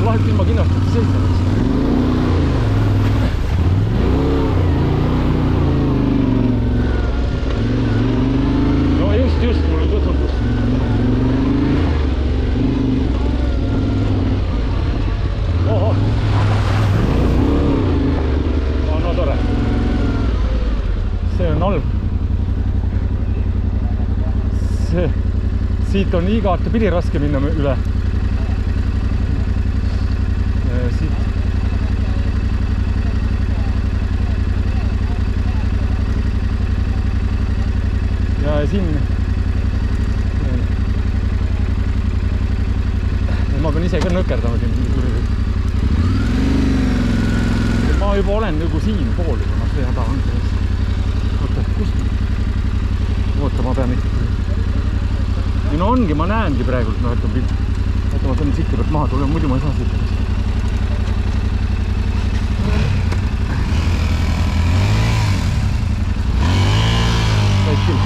vahelt ilma kinnastati sõitma. No just mulle tutvundus. Oho. No tore. See on halb. Siit on igate pidi raske minna üle. Siit. Ja siin. Ma pean ise ka nõkerdama siin. Ma juba olen nagu siin pool juba. Ma see häda on sellest. Oota, kust? Oota, ma pean ikkagi. No ongi, ma näengi praegult, no et on pilt. Oota, ma pean sikki pealt maha tulema, muidu ma ei saa siit. Said küll.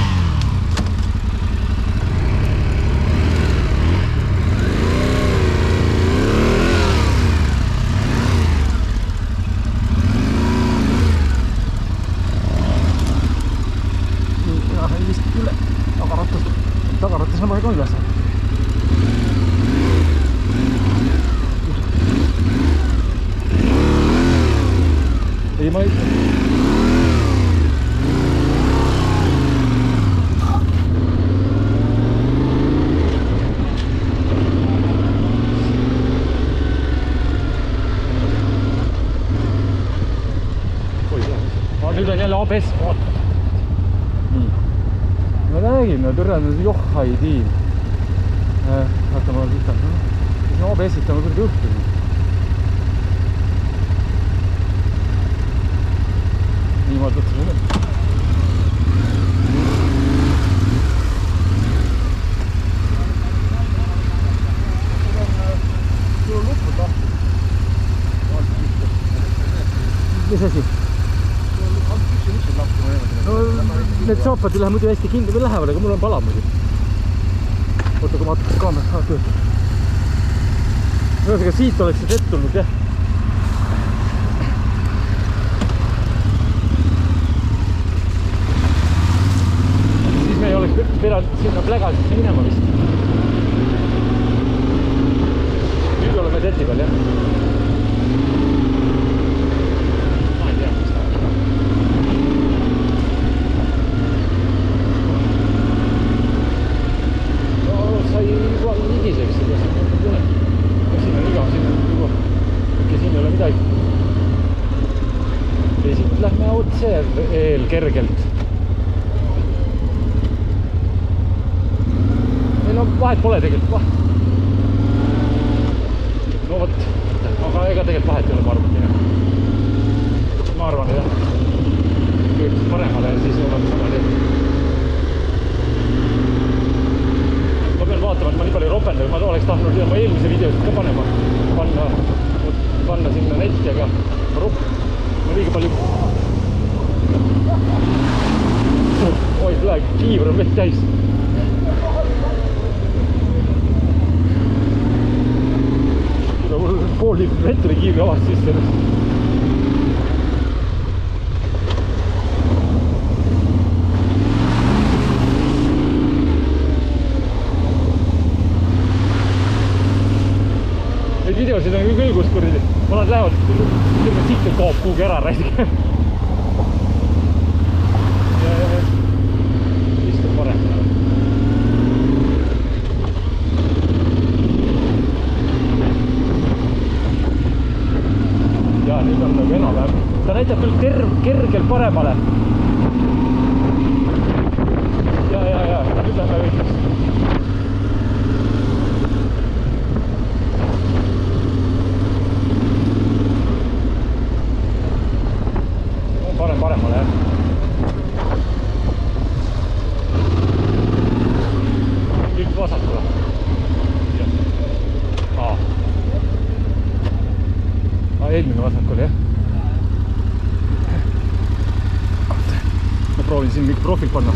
Ja, vist üle. Tagaratas on ka üles. Ei, ma ei... Nüüd on jälle ABS. Nii. Ma räägin, no tõrjad johha ei tiin. Vaata ma võtan. Siis on ABS-it on küll õhtu. Nii ma tõtsin üle. Sul on lupud lahti. Mis asi? No, need saapad ei lähe muidu hästi kinni või lähevad, aga mul on pala muidu. Oota, kui ma vaataks kaamera töötab. Ühesega siit oleks see ette tulnud, jah. Siis me ei oleks pidanud sinna plägasisse minema vist. Nüüd oleme teti peal, jah. Eel kergelt. Ei no vahet pole tegelikult. No võt, aga ega tegelikult vahet ei ole, ma arvan. Ma arvan, jah. Kui paremale, siis olen sama teed. Ma pean vaatama, et ma nii palju ropendab. Ma oleks tahtnud oma eelmise videosid ka panna sinna netti, aga ma liiga palju... Oi, plaag, kiivr on vett täis. Pool liitrit vett oli kiivri avast sisse. Neid videosid on küll, kus kuridi. Ma nad lähevad, sikkel kaob kuhugi ära räädigi. Ta näitab küll kergelt paremale. Ja, nüüd lähme võitleks. Paremale, jah. Kõik vasakule. Eelmine vasakule, jah. Ma proovin siin mingi profiil panna.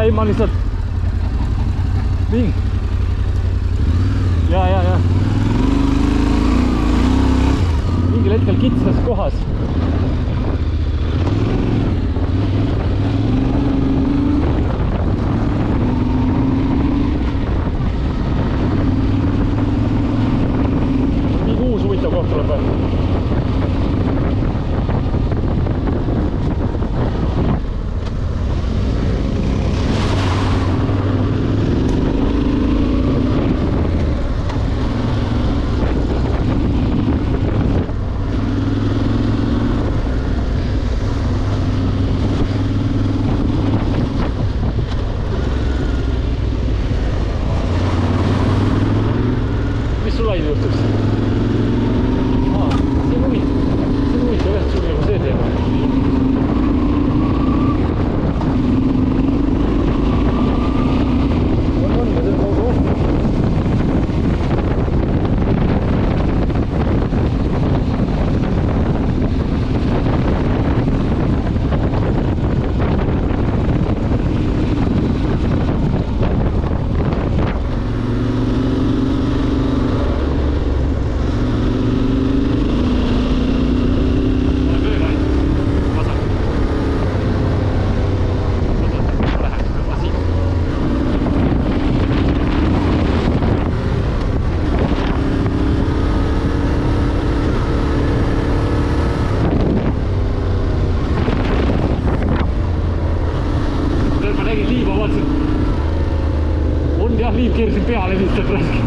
ei, ma lihtsalt mingi ja mingil hetkel kitsas kohas mingi uus huvitav koht tuleb veel. Liiv keerasin peale lihtsalt raske.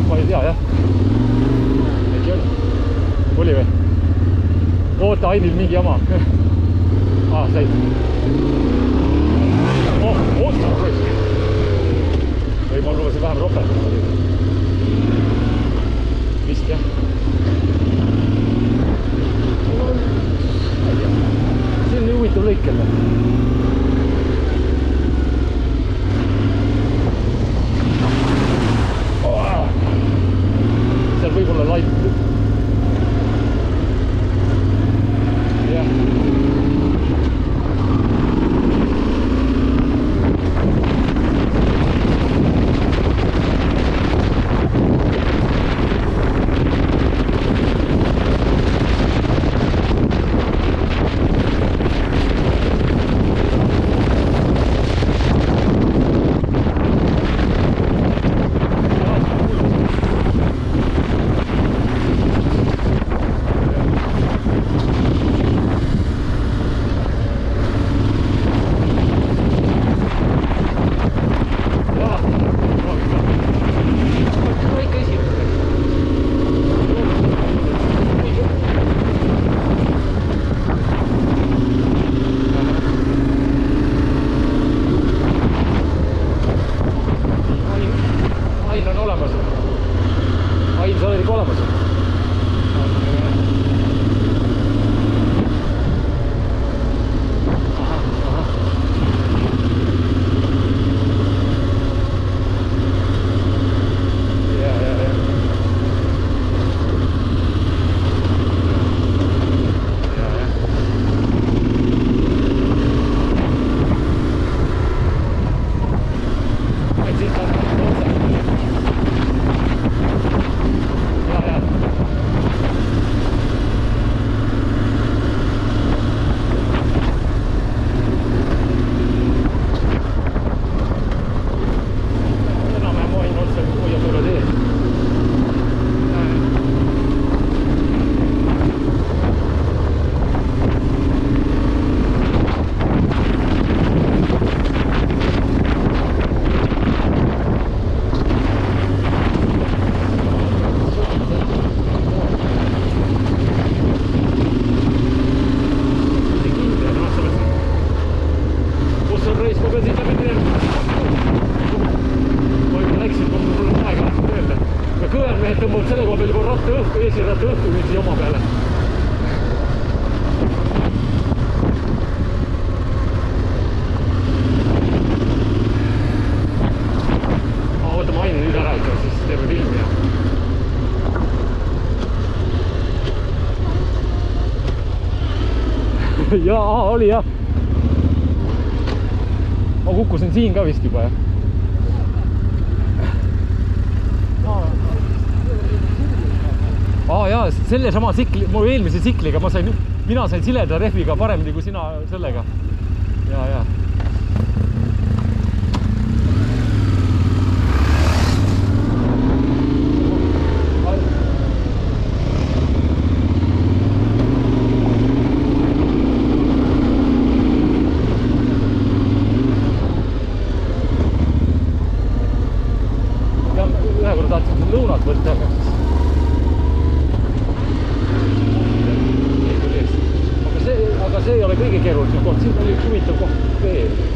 Ma ei tea jah. Äkki on? Oli või? Oota, Ainil mingi jama. Said. Oota, või ma lubasin vähem ropet. Vist jah. See on nii huvitav lõik jälle. Seal võib olla laip. Jah. eesirata õhtuviisi oma peale. Võtame aine nüüd ära ikka, siis teeme filmi ja. Jaa, oli jah. Ma kukkusin siin ka vist juba, jah. Jaa, selle sama tsikli, mu eelmise tsikliga mina sain sileda rehviga paremini kui sina sellega. Jaa. Ühe korda tahtsin lõunat võtta, aga see ei ole kõige keerulisem koht, siin oli huvitav koht veel.